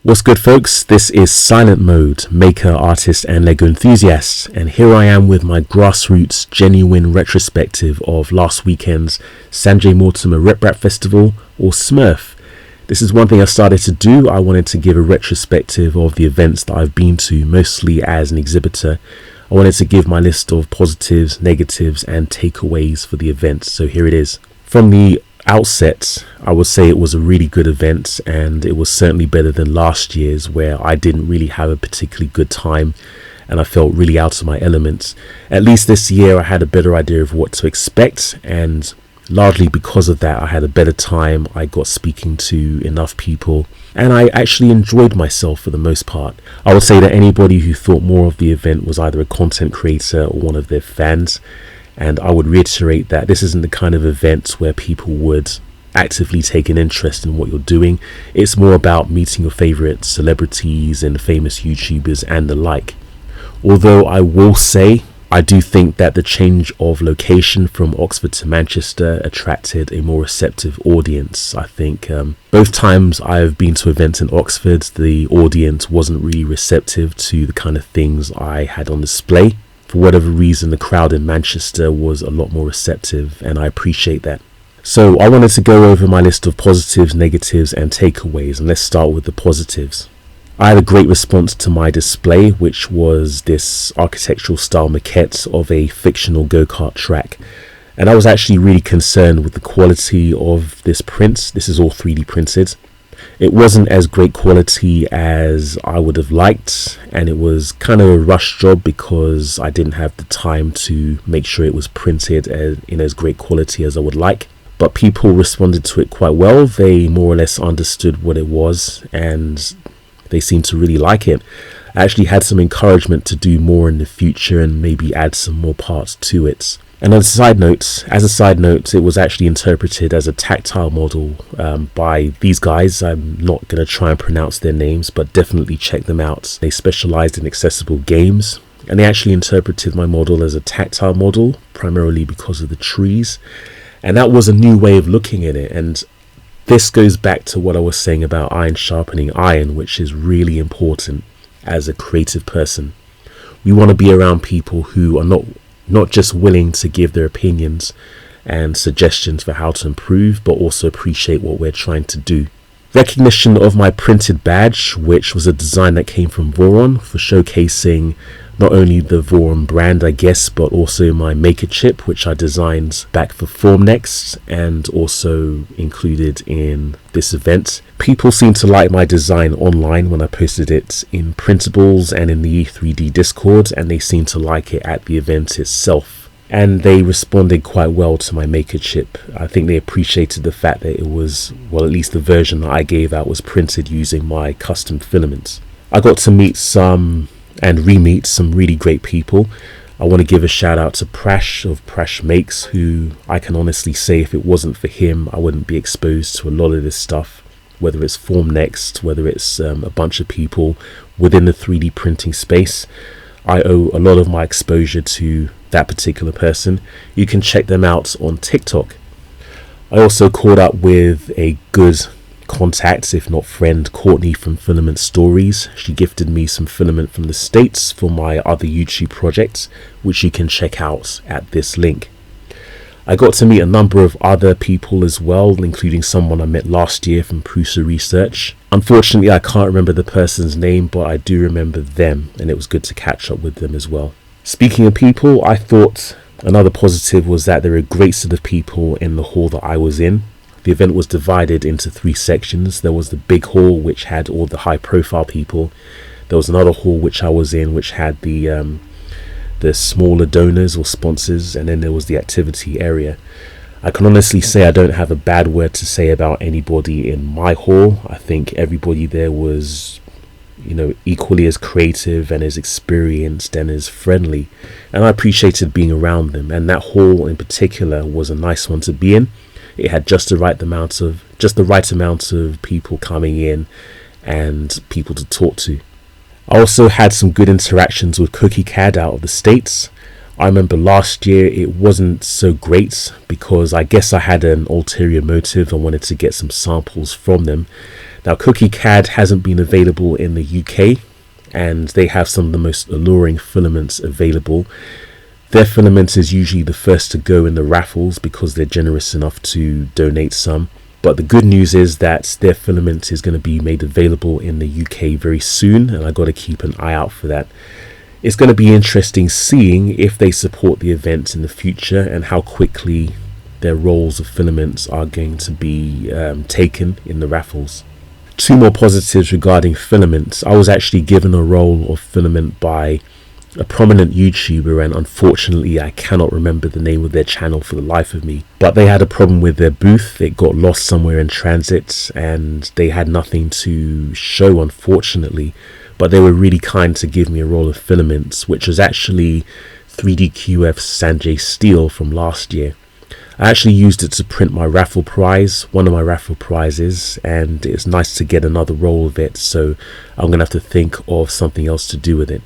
What's good, folks? This is Silent Mode, maker, artist and LEGO Enthusiast, and here I am with my Grassroots genuine retrospective of last weekend's Sanjay Mortimer Rep Rap Festival, or Smrrf. This is one thing I started to do. I wanted to give a retrospective of the events that I've been to, mostly as an exhibitor. I wanted to give my list of positives, negatives and takeaways for the event, so here it is. From the outset, I would say it was a really good event, and it was certainly better than last year's, where I didn't really have a particularly good time and I felt really out of my element. At least this year I had a better idea of what to expect, and largely because of that I had a better time. I got speaking to enough people and I actually enjoyed myself for the most part. I would say that anybody who thought more of the event was either a content creator or one of their fans. And I would reiterate that this isn't the kind of event where people would actively take an interest in what you're doing. It's more about meeting your favorite celebrities and famous YouTubers and the like. Although I will say, I do think that the change of location from Oxford to Manchester attracted a more receptive audience. I think both times I've been to events in Oxford, the audience wasn't really receptive to the kind of things I had on display. For whatever reason, the crowd in Manchester was a lot more receptive, and I appreciate that. So I wanted to go over my list of positives, negatives and takeaways, and let's start with the positives. I had a great response to my display, which was this architectural style maquette of a fictional go-kart track. And I was actually really concerned with the quality of this print. This is all 3D printed. It wasn't as great quality as I would have liked, and it was kind of a rush job because I didn't have the time to make sure it was printed in as great quality as I would like. But people responded to it quite well. They more or less understood what it was and they seemed to really like it. I actually had some encouragement to do more in the future and maybe add some more parts to it. And as a side note, it was actually interpreted as a tactile model by these guys. I'm not going to try and pronounce their names, but definitely check them out. They specialized in accessible games, and they actually interpreted my model as a tactile model, primarily because of the trees. And that was a new way of looking at it. And this goes back to what I was saying about iron sharpening iron, which is really important as a creative person. We want to be around people who are not just willing to give their opinions and suggestions for how to improve, but also appreciate what we're trying to do. Recognition of my printed badge, which was a design that came from Voron, for showcasing not only the Voron brand, I guess, but also my maker chip, which I designed back for Formnext and also included in this event. People seemed to like my design online when I posted it in printables and in the E3D Discord, and they seemed to like it at the event itself. And they responded quite well to my maker chip. I think they appreciated the fact that it was, well, at least the version that I gave out was printed using my custom filaments. I got to meet and re-meet some really great people. I want to give a shout out to Prash of Prash Makes, who I can honestly say if it wasn't for him I wouldn't be exposed to a lot of this stuff, whether it's Formnext, whether it's a bunch of people within the 3D printing space. I owe a lot of my exposure to that particular person. You can check them out on TikTok. I also caught up with a good contact, if not friend, Courtney from Filament Stories. She gifted me some filament from the States for my other YouTube projects, which you can check out at this link. I got to meet a number of other people as well, including someone I met last year from Prusa Research. Unfortunately, I can't remember the person's name, but I do remember them, and it was good to catch up with them as well. Speaking of people, I thought another positive was that there were a great set of people in the hall that I was in. The event was divided into 3 sections. There was the big hall, which had all the high profile people. There was another hall which I was in, which had the smaller donors or sponsors, and then there was the activity area. I can honestly say I don't have a bad word to say about anybody in my hall. I think everybody there was, equally as creative and as experienced and as friendly, and I appreciated being around them. And that hall in particular was a nice one to be in. It had just the right amount of people coming in and people to talk to. I also had some good interactions with Cookie Cad out of the States. I remember last year it wasn't so great because I guess I had an ulterior motive. I wanted to get some samples from them. Now, Cookie CAD hasn't been available in the UK, and they have some of the most alluring filaments available. Their filament is usually the first to go in the raffles because they're generous enough to donate some. But the good news is that their filament is going to be made available in the UK very soon, and I got to keep an eye out for that. It's going to be interesting seeing if they support the event in the future and how quickly their rolls of filaments are going to be taken in the raffles. Two more positives regarding filaments. I was actually given a roll of filament by a prominent YouTuber, and unfortunately I cannot remember the name of their channel for the life of me, but they had a problem with their booth. It got lost somewhere in transit and they had nothing to show, unfortunately, but they were really kind to give me a roll of filaments, which was actually 3DQF Sanjay steel from last year. I actually used it to print my raffle prize, one of my raffle prizes, and it's nice to get another roll of it, so I'm gonna have to think of something else to do with it.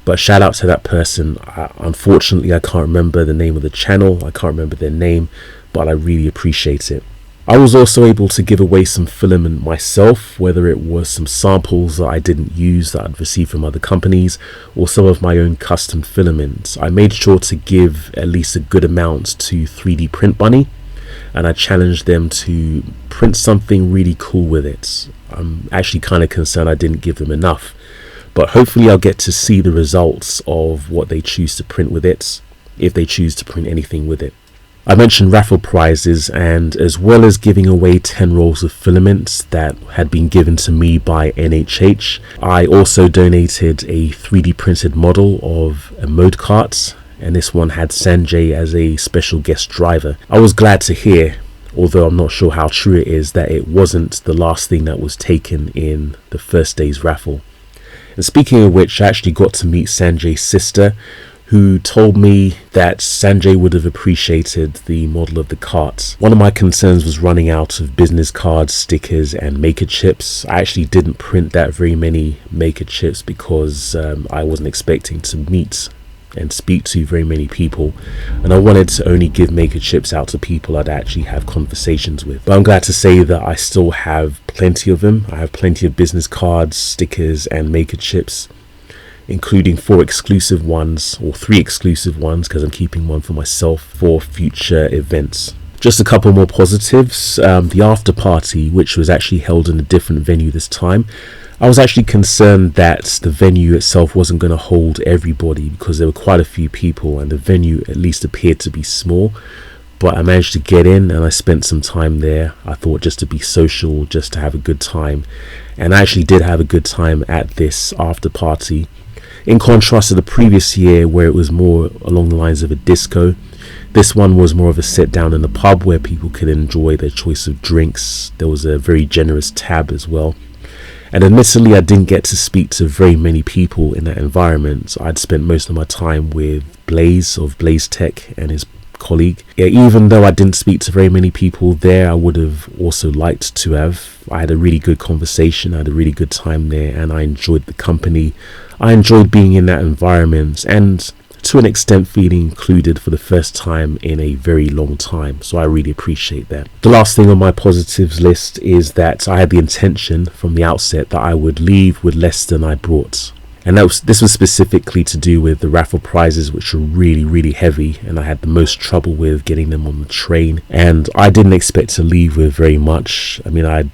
But shout out to that person. Unfortunately, I can't remember the name of the channel, I can't remember their name, but I really appreciate it. I was also able to give away some filament myself, whether it was some samples that I didn't use that I'd received from other companies, or some of my own custom filaments. I made sure to give at least a good amount to 3D Print Bunny, and I challenged them to print something really cool with it. I'm actually kind of concerned I didn't give them enough, but hopefully I'll get to see the results of what they choose to print with it, if they choose to print anything with it. I mentioned raffle prizes, and as well as giving away 10 rolls of filaments that had been given to me by NHH, I also donated a 3D printed model of a mode cart, and this one had Sanjay as a special guest driver. I was glad to hear, although I'm not sure how true it is, that it wasn't the last thing that was taken in the first day's raffle. And speaking of which, I actually got to meet Sanjay's sister, who told me that Sanjay would have appreciated the model of the cart. One of my concerns was running out of business cards, stickers and maker chips. I actually didn't print that very many maker chips because I wasn't expecting to meet and speak to very many people, and I wanted to only give maker chips out to people I'd actually have conversations with. But I'm glad to say that I still have plenty of them. I have plenty of business cards, stickers and maker chips, including 4 exclusive ones, or 3 exclusive ones, because I'm keeping one for myself for future events. Just a couple more positives. The after party, which was actually held in a different venue this time, I was actually concerned that the venue itself wasn't going to hold everybody because there were quite a few people and the venue at least appeared to be small. But I managed to get in and I spent some time there. I thought just to be social, just to have a good time. And I actually did have a good time at this after party. In contrast to the previous year where it was more along the lines of a disco, this one was more of a sit down in the pub where people could enjoy their choice of drinks. There was a very generous tab as well. And admittedly, I didn't get to speak to very many people in that environment. I'd spent most of my time with Blaze of Blaze Tech and his colleague. Yeah, even though I didn't speak to very many people there, I would have also liked to have. I had a really good conversation, I had a really good time there, and I enjoyed the company. I enjoyed being in that environment and to an extent feeling included for the first time in a very long time, so I really appreciate that. The last thing on my positives list is that I had the intention from the outset that I would leave with less than I brought. And this was specifically to do with the raffle prizes, which were really heavy, and I had the most trouble with getting them on the train, and I didn't expect to leave with very much. I mean, I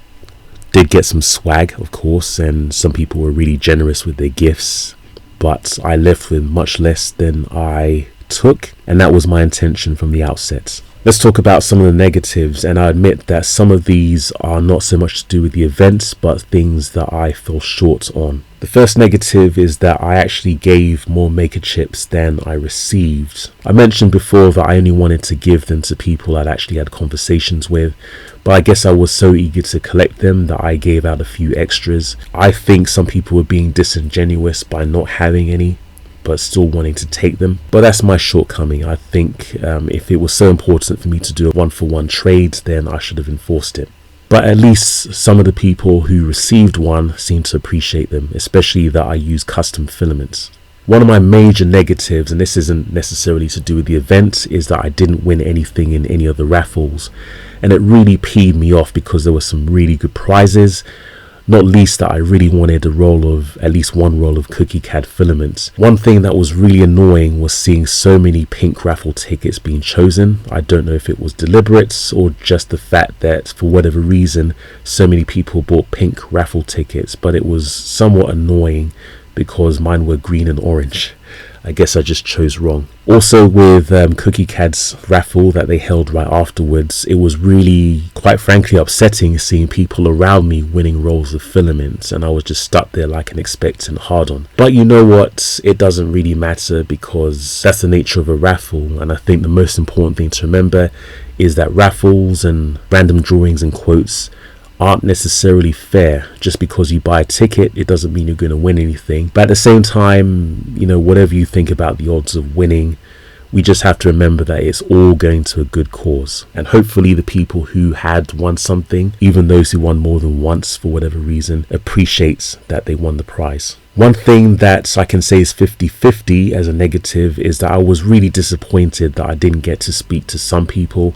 did get some swag, of course, and some people were really generous with their gifts, but I left with much less than I took, and that was my intention from the outset. Let's talk about some of the negatives, and I admit that some of these are not so much to do with the events, but things that I fell short on. The first negative is that I actually gave more maker chips than I received. I mentioned before that I only wanted to give them to people I'd actually had conversations with, but I guess I was so eager to collect them that I gave out a few extras. I think some people were being disingenuous by not having any, but still wanting to take them. But that's my shortcoming. I think if it was so important for me to do a one-for-one trade, then I should have enforced it. But at least some of the people who received one seemed to appreciate them, especially that I use custom filaments. One of my major negatives, and this isn't necessarily to do with the event, is that I didn't win anything in any of the raffles, and it really peed me off because there were some really good prizes, not least that I really wanted at least one roll of cookie CAD filaments. One thing that was really annoying was seeing so many pink raffle tickets being chosen. I don't know if it was deliberate or just the fact that for whatever reason so many people bought pink raffle tickets, but it was somewhat annoying because mine were green and orange. I guess I just chose wrong. Also with Cookie CAD's raffle that they held right afterwards, it was really, quite frankly, upsetting seeing people around me winning rolls of filaments, and I was just stuck there like an expectant hard-on. But you know what? It doesn't really matter because that's the nature of a raffle, and I think the most important thing to remember is that raffles and random drawings and quotes aren't necessarily fair. Just because you buy a ticket, it doesn't mean you're going to win anything. But at the same time, you know, whatever you think about the odds of winning, we just have to remember that it's all going to a good cause. And hopefully the people who had won something, even those who won more than once for whatever reason, appreciates that they won the prize. One thing that I can say is 50-50 as a negative is that I was really disappointed that I didn't get to speak to some people,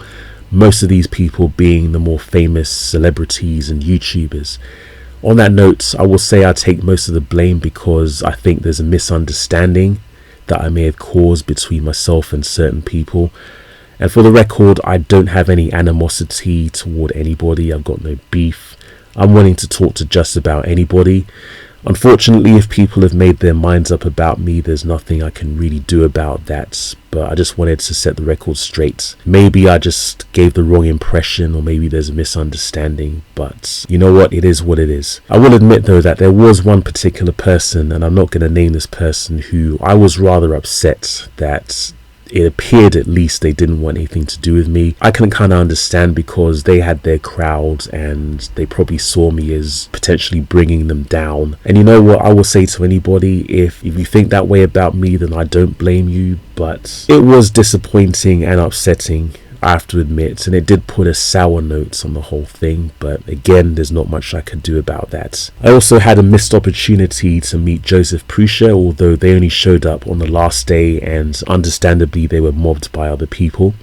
most of these people being the more famous celebrities and YouTubers. On that note, I will say I take most of the blame because I think there's a misunderstanding that I may have caused between myself and certain people. And for the record, I don't have any animosity toward anybody. I've got no beef. I'm willing to talk to just about anybody. Unfortunately, if people have made their minds up about me, there's nothing I can really do about that. But I just wanted to set the record straight. Maybe I just gave the wrong impression, or maybe there's a misunderstanding. But you know what? It is what it is. I will admit, though, that there was one particular person, and I'm not going to name this person, who I was rather upset that it appeared at least they didn't want anything to do with me. I can kind of understand because they had their crowd and they probably saw me as potentially bringing them down. And you know what I will say to anybody, if you think that way about me, then I don't blame you. But it was disappointing and upsetting, I have to admit, and it did put a sour note on the whole thing, but again, there's not much I could do about that. I also had a missed opportunity to meet Joseph Prussia, although they only showed up on the last day and understandably they were mobbed by other people.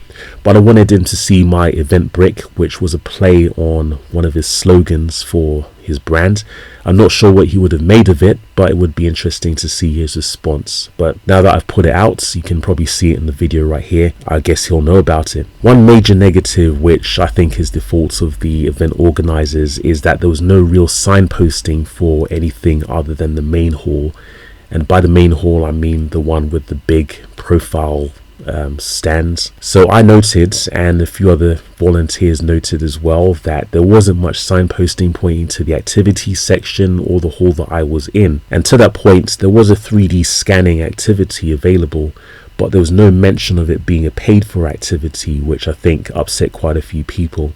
But I wanted him to see my event brick, which was a play on one of his slogans for his brand. I'm not sure what he would have made of it, but it would be interesting to see his response. But now that I've put it out, you can probably see it in the video right here. I guess he'll know about it. One major negative, which I think is the fault of the event organizers, is that there was no real signposting for anything other than the main hall. And by the main hall, I mean the one with the big profile stands. So I noted, and a few other volunteers noted as well, that there wasn't much signposting pointing to the activity section or the hall that I was in. And to that point, there was a 3D scanning activity available, but there was no mention of it being a paid for activity, which I think upset quite a few people.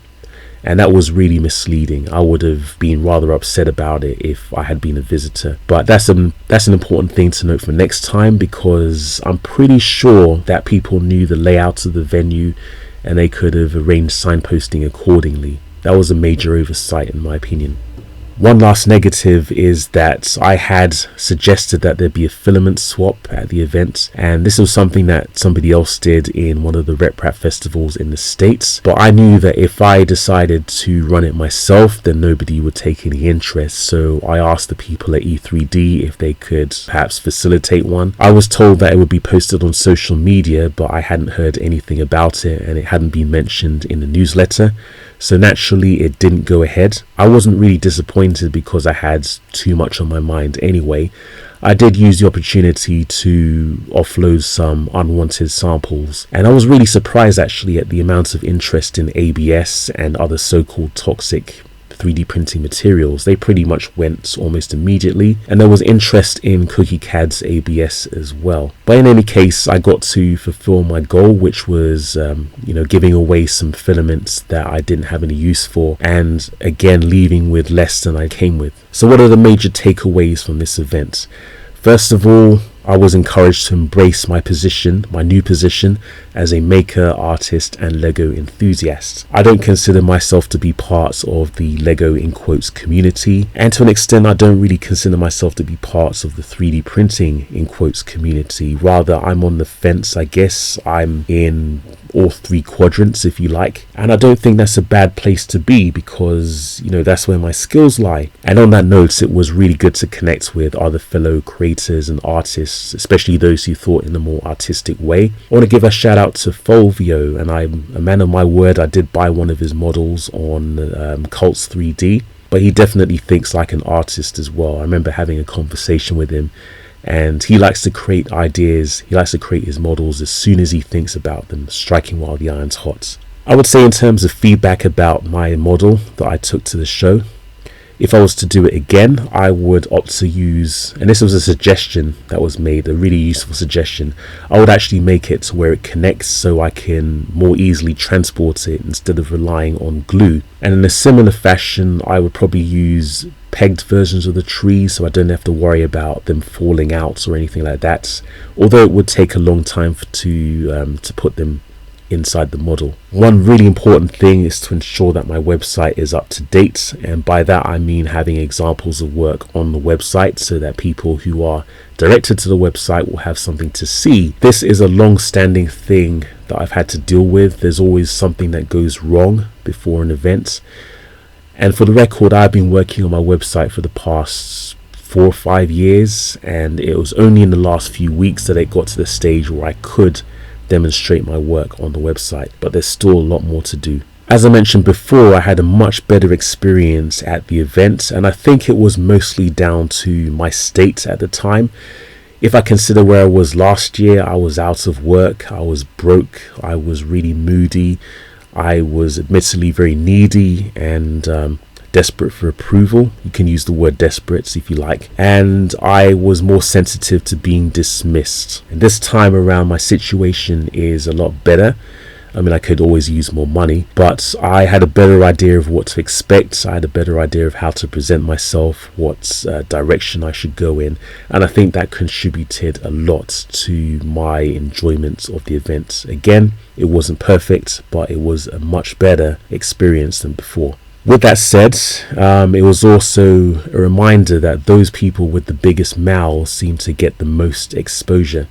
And that was really misleading. I would have been rather upset about it if I had been a visitor. But that's an important thing to note for next time, because I'm pretty sure that people knew the layout of the venue and they could have arranged signposting accordingly. That was a major oversight in my opinion. One last negative is that I had suggested that there be a filament swap at the event, and this was something that somebody else did in one of the RepRap festivals in the States. But I knew that if I decided to run it myself, then nobody would take any interest, so I asked the people at E3D if they could perhaps facilitate one. I was told that it would be posted on social media, but I hadn't heard anything about it and it hadn't been mentioned in the newsletter. So naturally it didn't go ahead. I wasn't really disappointed because I had too much on my mind anyway. I did use the opportunity to offload some unwanted samples, and I was really surprised actually at the amount of interest in ABS and other so-called toxic 3D printing materials. They pretty much went almost immediately, and there was interest in Cookie CAD's ABS as well. But in any case, I got to fulfill my goal, which was giving away some filaments that I didn't have any use for, and again leaving with less than I came with. So what are the major takeaways from this event? First of all, I was encouraged to embrace my new position as a maker, artist and LEGO enthusiast. I don't consider myself to be part of the LEGO in quotes community, and to an extent I don't really consider myself to be part of the 3D printing in quotes community. Rather, I'm on the fence, I guess. I'm in all three quadrants, if you like. And I don't think that's a bad place to be, because, you know, that's where my skills lie. And on that note, it was really good to connect with other fellow creators and artists, especially those who thought in a more artistic way. I want to give a shout out to Fulvio, and I'm a man of my word. I did buy one of his models on Cults 3D, but he definitely thinks like an artist as well. I remember having a conversation with him, and he likes to create ideas. He likes to create his models as soon as he thinks about them, striking while the iron's hot. I would say, in terms of feedback about my model that I took to the show, if I was to do it again, I would opt to use, and this was a suggestion that was made, a really useful suggestion, I would actually make it to where it connects so I can more easily transport it instead of relying on glue. And in a similar fashion, I would probably use pegged versions of the trees, so I don't have to worry about them falling out or anything like that, although it would take a long time to put them inside the model. One really important thing is to ensure that my website is up to date, and by that I mean having examples of work on the website so that people who are directed to the website will have something to see. This is a long-standing thing that I've had to deal with. There's always something that goes wrong before an event, and for the record, I've been working on my website for the past 4 or 5 years, and it was only in the last few weeks that it got to the stage where I could demonstrate my work on the website, but there's still a lot more to do. As I mentioned before, I had a much better experience at the event, and I think it was mostly down to my state at the time. If I consider where I was last year, I was out of work, I was broke, I was really moody, I was admittedly very needy and desperate for approval. You can use the word desperate if you like. And I was more sensitive to being dismissed. And this time around, my situation is a lot better. I mean, I could always use more money, but I had a better idea of what to expect. I had a better idea of how to present myself, what direction I should go in. And I think that contributed a lot to my enjoyment of the event. Again, it wasn't perfect, but it was a much better experience than before. With that said, it was also a reminder that those people with the biggest mouths seem to get the most exposure.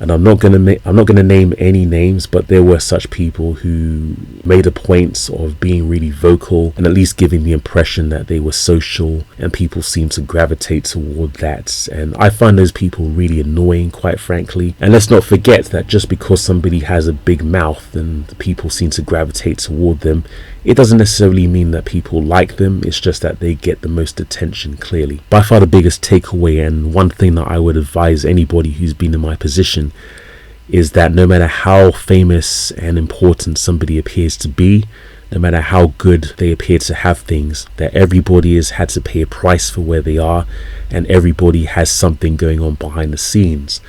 And I'm not going to name any names, but there were such people who made a point of being really vocal and at least giving the impression that they were social, and people seem to gravitate toward that. And I find those people really annoying, quite frankly. And let's not forget that just because somebody has a big mouth and the people seem to gravitate toward them, it doesn't necessarily mean that people like them. It's just that they get the most attention, clearly. By far the biggest takeaway, and one thing that I would advise anybody who's been in my position, is that no matter how famous and important somebody appears to be, no matter how good they appear to have things, that everybody has had to pay a price for where they are, and everybody has something going on behind the scenes.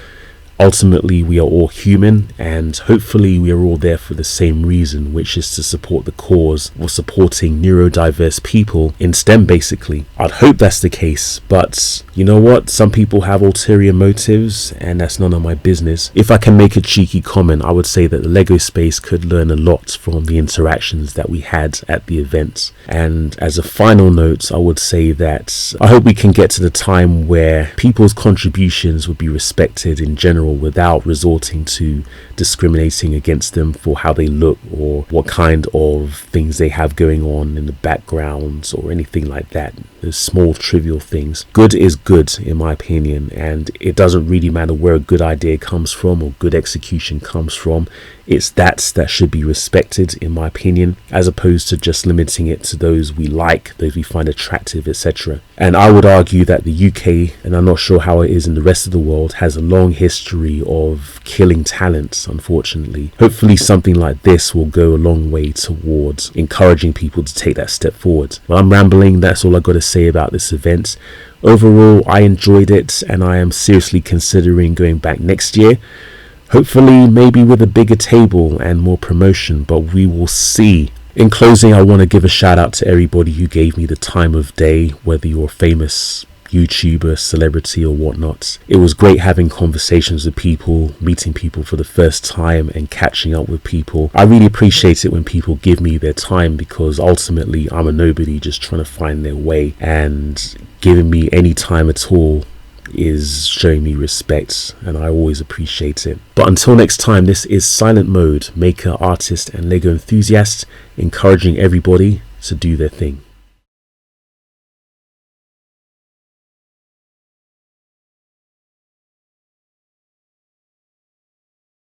Ultimately, we are all human, and hopefully we are all there for the same reason, which is to support the cause of supporting neurodiverse people in STEM, basically. I'd hope that's the case, but you know what? Some people have ulterior motives, and that's none of my business. If I can make a cheeky comment, I would say that the LEGO space could learn a lot from the interactions that we had at the event. And as a final note, I would say that I hope we can get to the time where people's contributions would be respected in general, without resorting to discriminating against them for how they look or what kind of things they have going on in the background or anything like that. Those small trivial things. Good is good, in my opinion, and it doesn't really matter where a good idea comes from or good execution comes from. It's that should be respected, in my opinion, as opposed to just limiting it to those we like, those we find attractive, etc. And I would argue that the UK, and I'm not sure how it is in the rest of the world, has a long history of killing talent, unfortunately. Hopefully something like this will go a long way towards encouraging people to take that step forward. Well, I'm rambling. That's all I got to say about this event. Overall, I enjoyed it, and I am seriously considering going back next year. Hopefully, maybe with a bigger table and more promotion, but we will see. In closing, I want to give a shout out to everybody who gave me the time of day, whether you're a famous YouTuber, celebrity or whatnot. It was great having conversations with people, meeting people for the first time and catching up with people. I really appreciate it when people give me their time, because ultimately I'm a nobody just trying to find their way, and giving me any time at all is showing me respect, and I always appreciate it. But until next time, this is Silent Mode, maker, artist and LEGO enthusiast, encouraging everybody to do their thing.